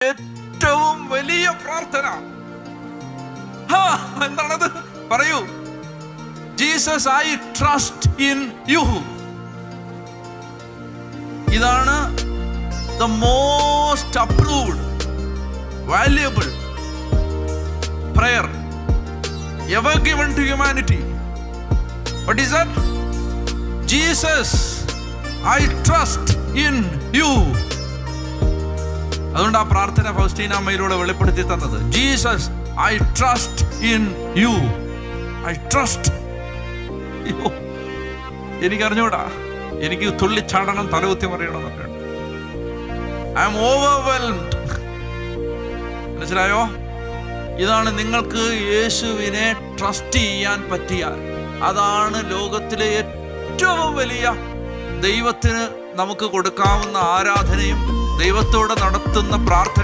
ഏറ്റവും വലിയ പ്രാർത്ഥന എന്താണത്? പറയൂ. Jesus, I trust in you. ഇതാണ് the most approved, valuable prayer ever given to humanity. What is that? Jesus, I trust in you. അതുകൊണ്ട് ആ പ്രാർത്ഥന ഫൗസ്റ്റീന അമ്മയിലൂടെ വെളിപ്പെടുത്തി തന്നത്. Jesus, I trust in you. I trust. എനിക്കറിഞ്ഞൂടാ, എനിക്ക് തുള്ളിച്ചാടണം, തലകുത്തി മറിയണം എന്നൊക്കെ. I am overwhelmed. മനസ്സിലായോ? ഇതാണ് നിങ്ങൾക്ക് യേശുവിനെ ട്രസ്റ്റ് ചെയ്യാൻ പറ്റിയാൽ, അതാണ് ലോകത്തിലെ ഏറ്റവും വലിയ ദൈവത്തിന് നമുക്ക് കൊടുക്കാവുന്ന ആരാധനയും ദൈവത്തോട് നടത്തുന്ന പ്രാർത്ഥനയും.